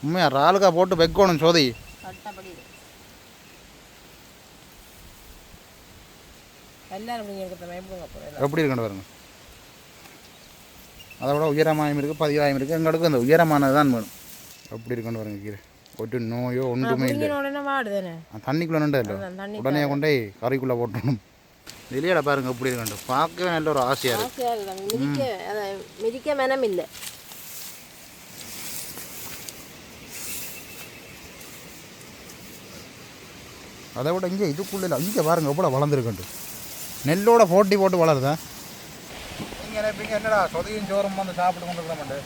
உண்மையா இறாலுக்கா போட்டு வைக்கணும் சோதி எப்படி இருக்குன்னு பாருங்க. அதை விட உயரமாயம் இருக்குது, பதிவாயம் இருக்குது. எங்களுக்கு அந்த உயரமானது தான் வேணும். எப்படி இருக்குன்னு பாருங்க கீரை. ஒரு நோயோ ஒன்றுமே இல்லை. தண்ணிக்குள்ளே நண்டு இல்லை, உடனே கொண்டே கறிக்குள்ளே போட்டணும். வெளியிட பாருங்க எப்படி இருக்கணும். பார்க்கவே நல்ல ஒரு ஆசையாக இருக்குது. மிதிக்க மனம் இல்லை. அதை விட இங்கே இதுக்குள்ளே இங்கே பாருங்க எவ்வளோ வளர்ந்துருக்கண்டு. நெல்லோட போட்டி போட்டு வளருதா. நீங்கள் நினைப்பீங்க என்னடா சொதியும் சோறும் வந்து சாப்பிட்டு கொண்டு இருக்க மாட்டேன்.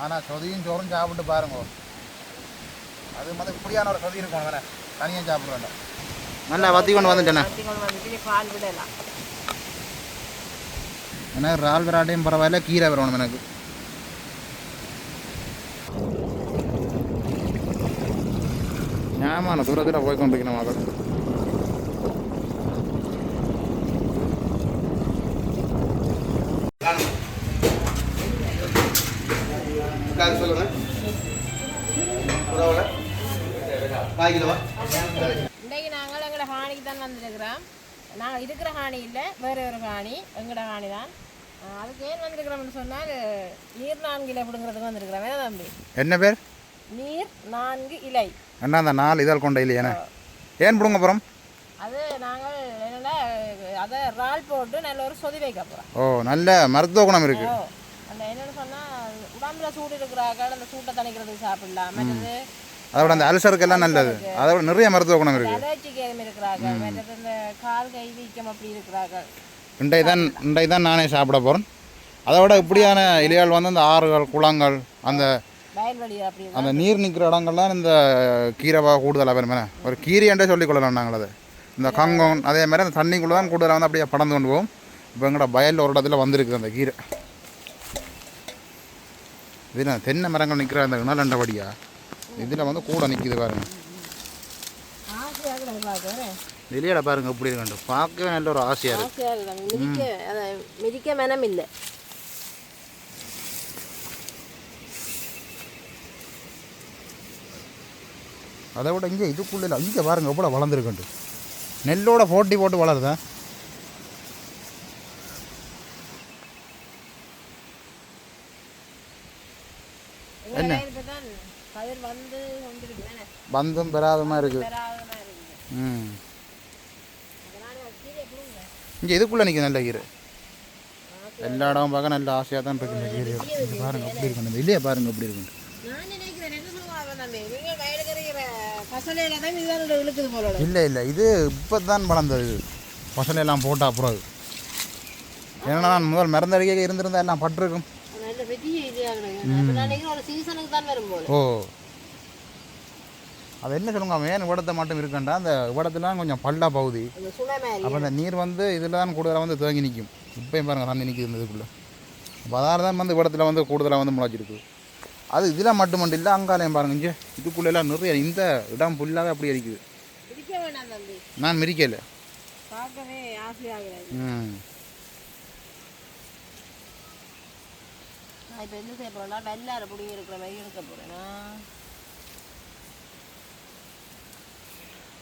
ஆனால் சொதியும் சோறும் சாப்பிட்டு பாருங்க, அது மாதிரி இப்படியான ஒரு சொதி இருக்கும். வேணே தனியாக சாப்பிட வேண்டாம். நல்லா வத்தி கொண்டு வந்துட்டேண்ணே. எனக்கு இறால் விராட்டையும் பரவாயில்ல, கீரை வரணும் எனக்கு. ஞாபகம் தூரத்தில் போய் கொண்டிருக்கணும் மக்கள். இன்றைக்கு நாங்கள் எங்களோட ஹானிக்கு தான் வந்துருக்கிறோம். நாங்கள் இருக்கிற ஹானி இல்லை, வேறு ஒரு ஹானி, எங்களோட ஹானி தான். அதுக்கு ஏன் வந்திருக்கிறோம்னு சொன்னால் நீர் 4 இலை பிடுங்கிறதுக்கு வந்திருக்கிறோம். வேணா தம்பி, என்ன பேர்? நீர் 4 இலை. என்ன அந்த 4 இதழ் கொண்ட இல்லையா? ஏன் பிடுங்க போகிறோம்? அது நாங்கள் என்னென்னா அதை இறால் போட்டு நல்ல ஒரு சொதி வைக்க போகிறோம். ஓ, நல்ல மருத்துவ குணம் இருக்குது. அந்த என்னென்னு சொன்னால் உடம்புல சூடு இருக்கிறார்கள், அந்த சூட்டை தணிக்கிறதுக்கு சாப்பிடலாம். மற்றது அதோட அந்த அல்சருக்கெல்லாம் நல்லது. அதோட நிறைய மருத்துவ குணம் இருக்குது. அலர்ஜிக்கு இருக்கிறார்கள், மற்றது இந்த கால் கை வீக்கம் அப்படி இருக்கிறார்கள். இன்றைக்கு தான் நானே சாப்பிட போகிறேன். அதோட இப்படியான இலையால் வந்து அந்த ஆறுகள், குளங்கள், அந்த வயல்வெளி அப்படி அந்த நீர் நிற்கிற இடங்கள்லாம் இந்த கீரைவாக கூடுதலாக வேணுமே. ஒரு கீரையன்றே சொல்லிக்கொள்ளலாம் நாங்கள். அது இந்த கங்கம் அதே மாதிரி அந்த தண்ணிக்குள்ளே தான் கூடுதலாக வந்து அப்படியே படந்து கொண்டு போவோம். இப்போ எங்களோட வயலில் ஒரு இடத்துல வந்துருக்குது அந்த கீரை. இது நான் தென்னை மரங்கள் நிற்கிற அந்த இணலண்டபடியா இதில் வந்து கூட நிற்கிது பாருங்க. வெளியிட பாருங்க எப்படி இருக்கு. பார்க்கவே நல்ல ஒரு ஆசையாக இருக்குது. மிதிக்க மனம் இல்லை. அதை விட இங்கே இதுக்குள்ளே இங்கே பாருங்க எவ்வளோ வளர்ந்துருக்கண்டு. நெல்லோட போட்டி போட்டு வளருதா. என்ன பந்தும் பெறாதமாக இருக்குது. இங்கே இதுக்குள்ளே நிற்க நல்ல கீரை. எல்லா இடமும் பார்க்க நல்ல ஆசையாக தான் இருக்குது இந்த கீரை. பாருங்க எப்படி இருக்கு. இல்லையா பாருங்க எப்படி இருக்கு. இல்லை இல்லை, இது இப்போ தான் வளர்ந்தது. இது பசலையெல்லாம் போட்டால் அப்புறம் ஏன்னா நான் முதல் மருந்தடிக்க இருந்திருந்தால் எல்லாம் பட்டிருக்கும். ஓ, அது என்ன சொல்லுங்க, மேன் விடத்தை மட்டும் இருக்கண்டா. அந்த விடத்துலாம் கொஞ்சம் பல்லா பகுதி. அப்போ அந்த நீர் வந்து இதில் தான் கூடுதலாக வந்து தேங்கி நிற்கும். இப்போயும் பாருங்கள் தண்ணி நிற்கிது இதுக்குள்ளே. அப்போ அதால் தான் வந்து விடத்தில் வந்து கூடுதலாக வந்து முளைச்சிருக்கு. அது இதில் மட்டும் இல்லை, அங்காலையும் பாருங்க. இங்கே இதுக்குள்ளெல்லாம் நிறைய இந்த இடம் ஃபுல்லாகவே அப்படி இருக்குது. நான் மிரிக்கல.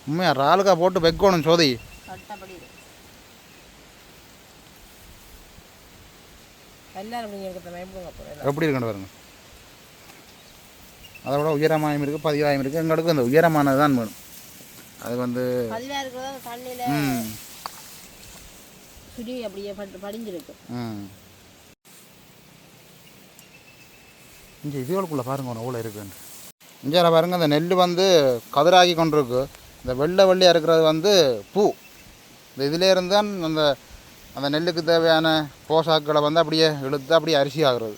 உண்மையா இறாலுக்கா போட்டு வைக்கணும் சோதி. எப்படி இருக்குன்னு பாருங்க. அதை விட உயரமாயம் இருக்குது, பதிவாயம் இருக்குது. எங்களுக்கு அந்த உயரமானது தான் வேணும். அது வந்து இங்கே இதுகளுக்குள்ளே பாருங்க அவ்வளோ இருக்குன்னு. இங்கே பாருங்க, அந்த நெல் வந்து கதிராகி கொண்டிருக்கு. இந்த வெள்ளை வெள்ளையாக இருக்கிறது வந்து பூ. இந்த இதிலே இருந்து தான் அந்த அந்த நெல்லுக்கு தேவையான போஷாக்களை வந்து அப்படியே இழுத்து அப்படியே அரிசி ஆகுறது.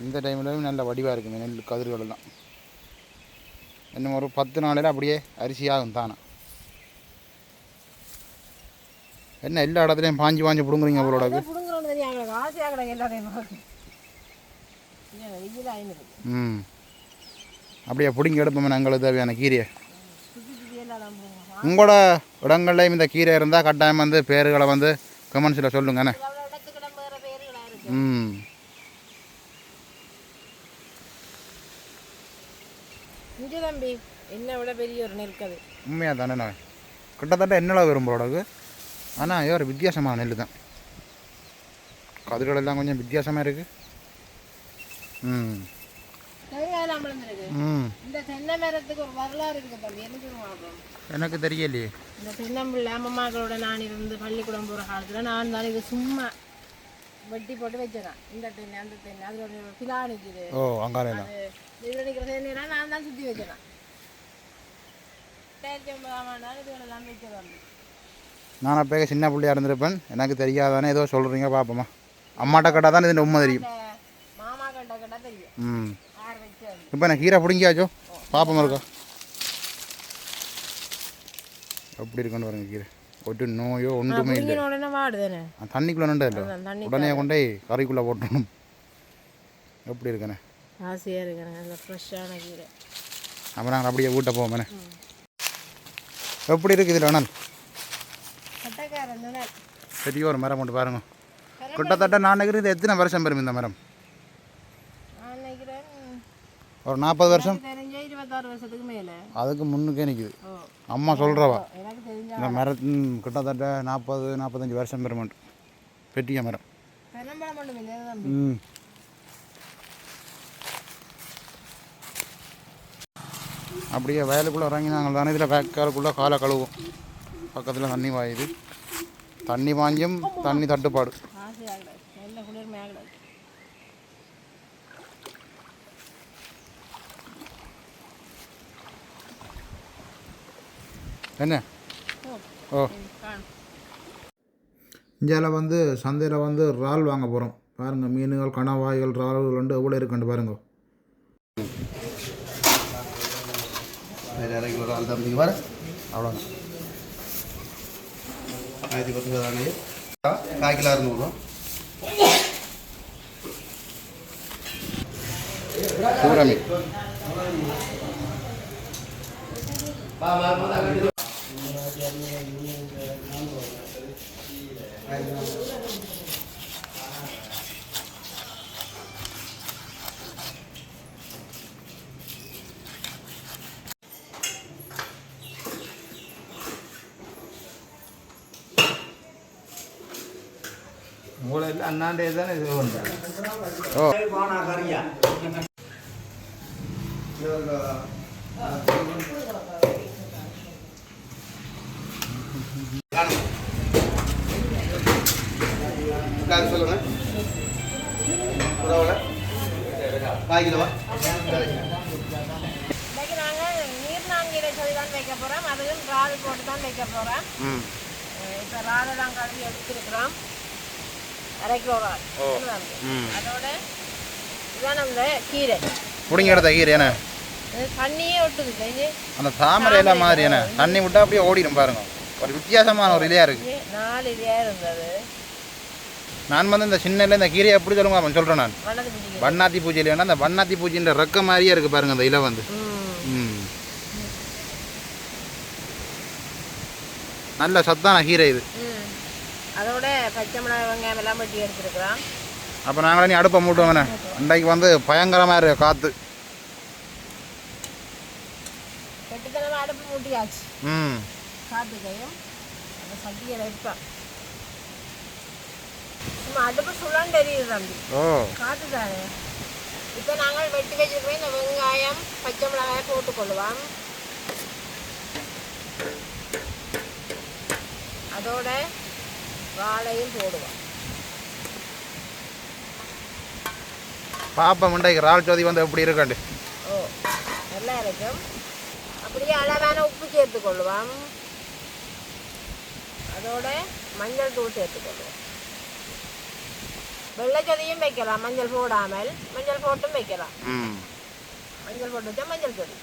இந்த டைம்லையும் நல்ல வடிவாக இருக்குங்க நெல் கதிர்களெல்லாம். இன்னும் ஒரு 10 நாளையில் அப்படியே அரிசி ஆகும் தானே. என்ன எல்லா இடத்துலையும் பாஞ்சு பாஞ்சு பிடுங்குறீங்க அவளோட. அப்படியே பிடுங்கி எடுப்போமே எங்களுக்கு தேவையான கீரையை. உங்களோட இடங்கள்லையும் இந்த கீரை இருந்தால் கட்டாயம் வந்து பேர்களை வந்து கமெண்ட்ஸில் சொல்லுங்கண்ணே. இங்கே தம்பி என்ன விட பெரிய ஒரு நெருக்கது. உண்மையாக தானே நான் கிட்டத்தட்ட என்னளவு வரும் போடக்கு. ஆனால் ஏதோ ஒரு வித்தியாசமான நெல் தான். கதிர்கள் எல்லாம் கொஞ்சம் வித்தியாசமாக இருக்குது. இந்த தென்னை மரத்துக்கு ஒரு வரலாறு இருக்குது தம்பி. எனக்கு எனக்கு தெரியலையே. இந்த தென்னம்பிள்ளை அம்மாக்களோட நான் இருந்து பள்ளிக்கூடம் போகிற காலத்தில் நான் தான் இது சும்மா வெட்டி போட்டு வச்சிடறேன். இந்த தென்னை அந்த தென்னை அது ஒரு பிலா நிற்குது. ஓ அங்காலே இதில் நிற்கிற தென்னைலாம் நான் தான் சுற்றி வச்சிடறேன். 2009ஆம் ஆண்டு இதுகளெல்லாம் வைக்கிறேன். நான் அப்போ சின்ன பிள்ளையாக இருந்திருப்பேன். எனக்கு தெரியாதானே ஏதோ சொல்கிறீங்க பார்ப்போமா. அம்மாட்ட கேட்டால் தான் இது உண்மை தெரியும். மாமா கண்ட கேட்டால் தெரியும். இப்போ நான் கீரை பிடிங்கியாச்சோ பார்ப்போமா இருக்கா எப்படி இருக்குன்னு பாருங்க. கீரை ஒரு நோயோ ஒன்றுமே இல்லை. தண்ணிக்குள்ளே நண்டா இல்லை. உடனே கொண்டே கறிக்குள்ளே போட்டணும். எப்படி இருக்குண்ணே? ஆசையாக இருக்குண்ணே. நல்ல ஃப்ரெஷ்ஷான கீரை. அப்புறம் நாங்கள் அப்படியே வீட்டை போவோம்ண்ணே. எப்படி இருக்குது இதில் அண்ணன்? பெரிய ஒரு மரம் கொண்டு பாருங்க. கிட்டத்தட்ட நான் நினைக்கிறேன் இது எத்தனை வருஷம் பெறும் இந்த மரம்? ஒரு 40 வருஷம். 26 வருஷத்துக்கு மேலே. அதுக்கு முன்னுக்கே நிற்குது. அம்மா சொல்கிறவா இந்த மரத்தின் கிட்டத்தட்ட 40-45 வருஷம் பெருமாண்டு பெரிய மரம். அப்படியே வயலுக்குள்ளே இறங்கி நாங்கள் தானே இதில் வேக்காலுக்குள்ளே காலை கழுவோம். பக்கத்தில் தண்ணி வாயுது. தண்ணி வாங்கியும் தண்ணி தட்டுப்பாடு. என்ன ஓ இந்தியாவில் வந்து சந்தையில் வந்து இறால் வாங்க போகிறோம். பாருங்கள் மீன்கள் கணவாய்கள் இறால்கள் வந்து எவ்வளோ இருக்குன்னு பாருங்க. 1/2 கிலோ இறால் தான் பாரு. அவ்வளோதான். 1010 தானே. 1/4 கிலோ 600. சூரமி மூளையில் அண்ணாண்டே தானே இது உண்டு. ஓ கறியா சொல்லுங்க. 1/4 கிலோவா? இன்னைக்கு நாங்கள் நீர்நான்கீரை சொல்லி தான் வைக்க போகிறோம். அதுவும் இறால் போட்டு தான் வைக்க போகிறோம். இப்போ இறாலெல்லாம் கழுவி எடுத்துருக்குறோம். 1/2 கிலோ இறால். அதோட இதான் அந்த கீரை பிடிங்க எடுத்த கீரை என்ன தண்ணியே விட்டுது. அந்த தாமரை எல்லாம் மாதிரி என்ன தண்ணி விட்டா அப்படியே ஓடிடும் பாருங்க. ஒரு வித்தியாசமான ஒரு இலையாக இருக்குது. 4 இலையாக இருந்தது. நான் வந்து இந்த சின்ன இந்த கீரையை எப்படி சொல்லுங்க அவன் சொல்கிறேன். நான் வண்ணாத்தி பூஜை இல்லைன்னா அந்த வண்ணாத்தி பூஜைன்ற ரெக்க மாதிரியே இருக்குது பாருங்க அந்த இலை வந்து. நல்ல சத்தான கீரை இது. அதோட பச்சை மிளகாய் வெங்காயம் எல்லாம் வெட்டி எடுத்துருக்குறோம். அப்போ நாங்களே நீ அடுப்பை மூட்டுவோங்கண்ணே. அன்றைக்கு வந்து பயங்கரமாக இருக்கு காற்று. வெட்டுத்தனமாக அடுப்பு மூட்டியாச்சு. காற்றுக்கையும் அந்த சட்டியை வைப்பேன். சும்மா அடுப்பு சுழண்டு எரியுது தம்பி. காற்று தானே. இப்போ நாங்கள் வெட்டி வச்சுருக்கோம். இந்த வெங்காயம் பச்சை மிளகாயை போட்டுக்கொள்ளுவோம். அதோட வாழையும் போடுவோம். பாப்பா மண்டைக்கு இறால் ஜோதி வந்து எப்படி இருக்காண்டு. ஓ நல்லா இருக்கும். அப்படியே அளவான உப்பு சேர்த்துக்கொள்ளுவோம். அதோட மஞ்சள் தூள் சேர்த்துக்கொள்ளுவோம். வெள்ளைச்சொதியும் வைக்கலாம். மஞ்சள் போடாமல் மஞ்சள் போட்டும் வைக்கலாம். மஞ்சள் போட்டு வச்சா மஞ்சள் சொதி.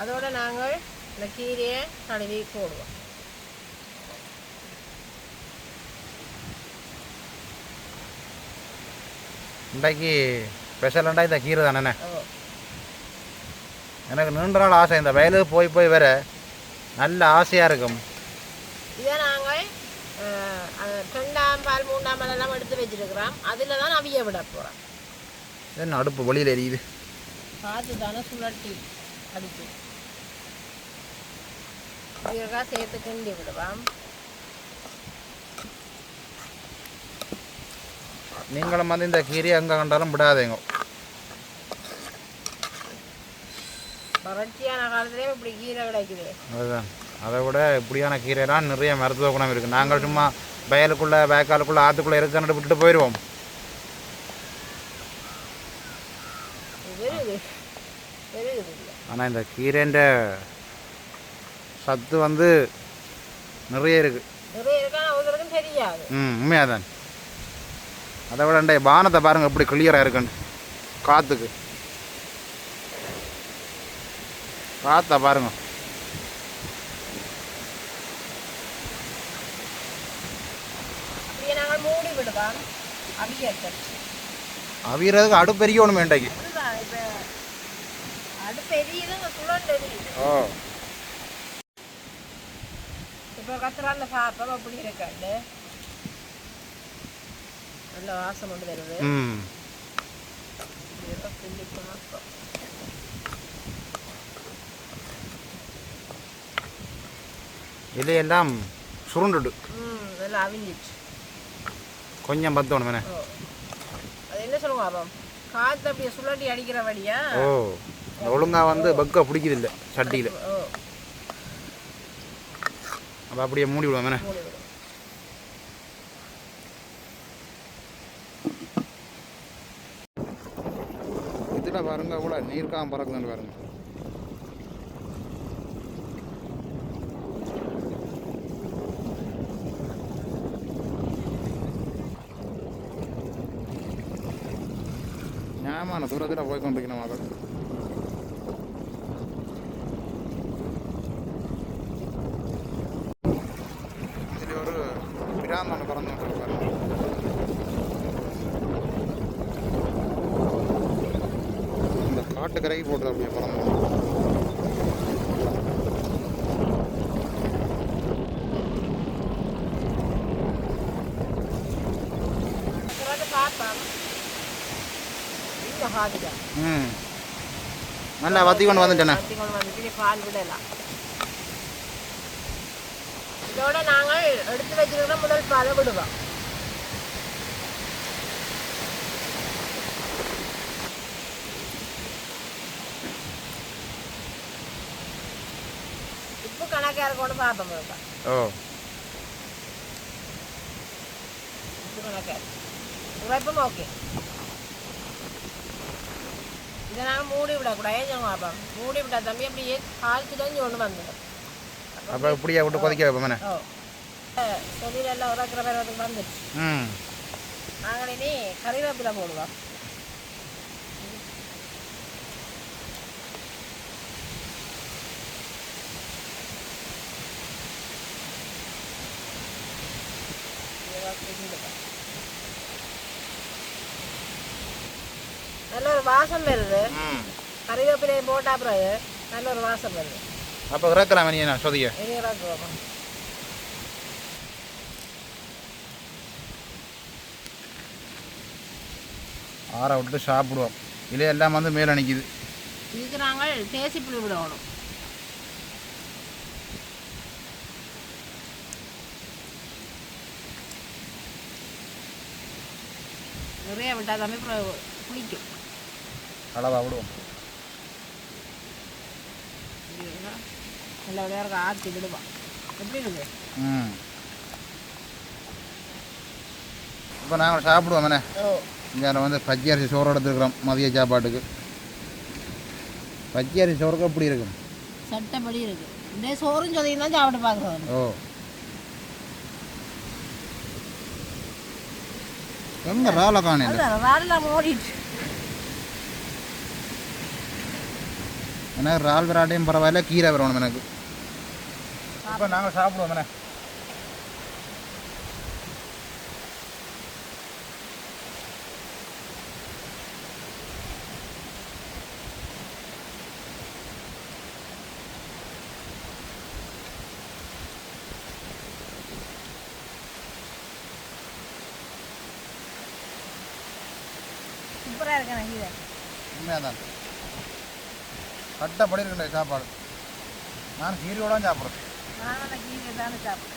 அதோட நாங்கள் இந்த கீரையை கழுவி போடுவோம். இன்றைக்கு ஸ்பெஷலாண்டா இந்த கீரை தானே. எனக்கு நீண்ட நாள் ஆசை இந்த வயலுக்கு போய் போய் வேற நல்ல ஆசையாக இருக்கும். இதை நாங்கள் 2ஆம் பால் 3ஆம் பால் எல்லாம் எடுத்து வச்சுருக்கிறோம். அதில் தான் அவிய விட போகிறோம். என்ன அடுப்பு வெளியில் எரியுது. பார்த்து தானே சுழட்டி அடிச்சு சீரகா சேர்த்து கிண்டி விடுவான். நீங்களும் வந்து இந்த கீரையை எங்கே கண்டாலும் விடாதீங்க. வறட்சியான காலத்துலேயே இப்படி கீரை கிடைக்குது. அதுதான், அதை விட இப்படியான கீரைலாம் நிறைய மருத்துவ குணம் இருக்குது. நாங்கள் சும்மா வயலுக்குள்ளே வேக்காலுக்குள்ளே ஆற்றுக்குள்ளே இருக்குன்னு விட்டுட்டு போயிடுவோம். ஆனால் இந்த கீரைன்ற சத்து வந்து நிறைய இருக்குது. தெரியாது. உண்மையாக தான். அதை விட வானத்தை பாருங்கள் எப்படி கிளியராக இருக்குன்னு. காற்றுக்கு காற்றை பாருங்க. மூடி விடுவான். அவியறதுக்கு அடுப்பு எரியணும் வேண்டைக்கு. இப்போ கத்துறால சாப்பிட்டோம் அப்படி இருக்காண்டு நல்ல வாசம் கொண்டு தருது. இலையெல்லாம் சுருண்டுடு நல்லா அவிஞ்சிச்சு. கொஞ்சம் பத்தணும் வேணே. அது என்ன சொல்லுவாங்க அப்போ காற்று அப்படியே சுழட்டி அடிக்கிற வழியா. ஒழுங்காக வந்து பக்கா பிடிக்குது இல்லை சட்டியில். அப்போ அப்படியே மூடி விடுவோம் வேணே. இதில் பாருங்க கூட நீர்க்காம பறக்குதுன்னு பாருங்க. ஞாபகம் தூரத்தில் போய் கொண்டிருக்கணும். அதை இதில் ஒரு பிரான் ஒன்று பறந்து கொண்டிருப்பாரு. இந்த காட்டுக்கரைக்கு போட்டுது அப்படியே பறந்து. நல்லா வத்தி கொண்டு வந்துட்டேன். பால் விடலாம். இதோட நாங்கள் எடுத்து வச்சிருக்கிற முதல் பாலை விடுவோம். உப்பு கணக்காக இருக்கணும் பார்ப்போம். உப்பு கணக்காக உரைப்பும் ஓகே. இதை நாங்கள் மூடி விடக்கூடாது. ஏன் பார்ப்போம் மூடி விட்டா தம்பி அப்படியே கால் கிலோஞ்சு ஒன்று வந்துடும். அப்போ இப்படியா விட்டு கொதிக்க வைப்போம். செடியிலெல்லாம் உரைக்கிற பேர் வந்து வந்துடுச்சு. நாங்கள் இனி கறிவேப்பிலை போடுவோம். நல்ல ஒரு வாசம் வருது. கறிவேப்பிலையை போட்டா அப்புறம் நல்ல ஒரு வாசம் வருது. அப்போ இறக்கலாம் வேணியா சொதிய இறக்குவோம். ஆற விட்டு சாப்பிடுவோம். இலையெல்லாம் வந்து மேலே நிற்கிது. இதுக்கு நாங்கள் தேசி புளி விடணும். நிறைய விட்டால் தம்பி புளிக்கும். அளவாக விடுவோம். நல்ல விளையாட ஆற்றி விடுவான். எப்படி இருக்கு? இப்போ நாங்கள் சாப்பிடுவோம் வேணே. இங்கே வந்து பச்சை அரிசி சோறு எடுத்துருக்குறோம் மதிய சாப்பாட்டுக்கு. பச்சை அரிசி சோறுக்கு எப்படி இருக்கும்? சட்டப்படி இருக்கு. இந்த சோறும் சொதையும் தான் சாப்பிட்டு பார்க்குறோம். எங்க ராலை காணல. ராடெல்லாம் ஓடிட்டு. எனக்கு ரால் விராட்டையும் பரவாயில்ல, கீரை வரணும் எனக்கு. இப்போ நாங்கள் சாப்பிடுவோம் என்ன. சூப்பராக இருக்கேன். உண்மையாக தான். கட்டப்படி இருக்குல்ல சாப்பாடு. நான் கீரையோட தான் சாப்பிட்றேன். நான் அந்த கீரை தானே சாப்பிட்றேன்.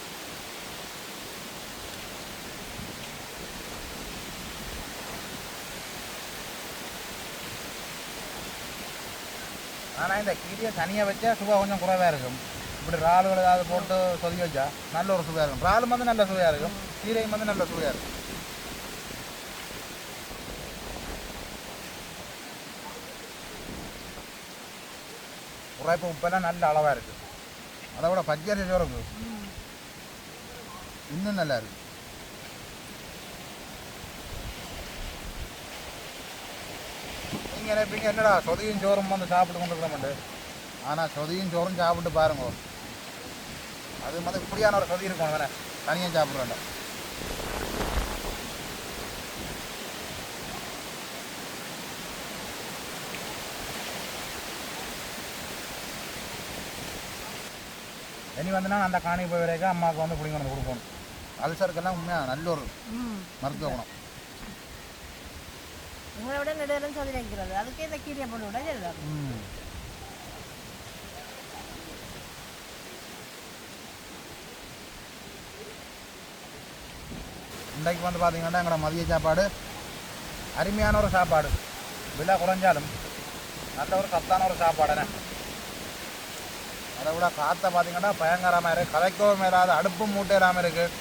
ஆனால் இந்த கீரையை தனியாக வச்சா சுவை கொஞ்சம் குறைவாக இருக்கும். இப்படி இறாலுகள் ஏதாவது போட்டு சொதுக்கி வச்சா நல்ல ஒரு சுவையாக இருக்கும். இறாலும் வந்து நல்ல சுவையாக இருக்கும், கீரையும் வந்து நல்ல சுவையாக இருக்கும். உரைப்பு உப்பெல்லாம் நல்ல அளவாக இருக்குது. அதை விட பச்சரிசி சோறுக்கு இன்னும் நல்லா இருக்குது. நீங்கள் நினைப்பீங்க என்னடா சொதியும் சோறும் வந்து சாப்பிட்டு கொண்டு இருக்கிறோம்ட்டு. ஆனால் சொதியும் சோறும் சாப்பிட்டு பாருங்க, அது வந்து இப்படியான ஒரு சொதி இருக்கும். தானே தனியாக சாப்பிட வேண்டாம். இனி வந்து நான் அந்த காணி போய் வரைக்கும் அம்மாவுக்கு வந்து பிடிங்க வந்து கொடுக்கணும். அல்சருக்கெல்லாம் உண்மையாக நல்ல ஒரு மருத்துவ குணம். உங்களை விட நெடுதலும் சொல்லி வைக்கிறது, அதுக்கே இந்த கீரையை போட்டு விட சரிதான். இன்றைக்கு வந்து பார்த்தீங்கன்னா எங்களோட மதிய சாப்பாடு அருமையான ஒரு சாப்பாடு. விலை குறைஞ்சாலும் நல்ல ஒரு சத்தான ஒரு சாப்பாடுண்ணே. அதை விட காற்றை பார்த்தீங்கன்னா பயங்கரமாக இருக்குது. கதைக்கவும் மேலாத அடுப்பும் மூட்டை இல்லாமல் இருக்குது.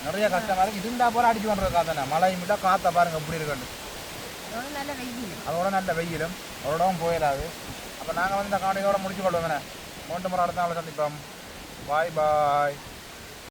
நிறைய கஷ்டமாக இருக்குது. இதுண்டா போல அடிச்சு கொண்டு காத்தானே மழையும் இல்லை, காற்றை பாருங்கள் எப்படி இருக்குன்னு. நல்ல வெயில், அதோட நல்ல வெயிலும் அவரோடவும் போயிடாது. அப்போ நாங்கள் வந்து இந்த காணியோட முடிச்சு கொள்வோம். மீண்டும் ஒரு அடுத்த நாள் சந்திப்போம். பாய் பாய்.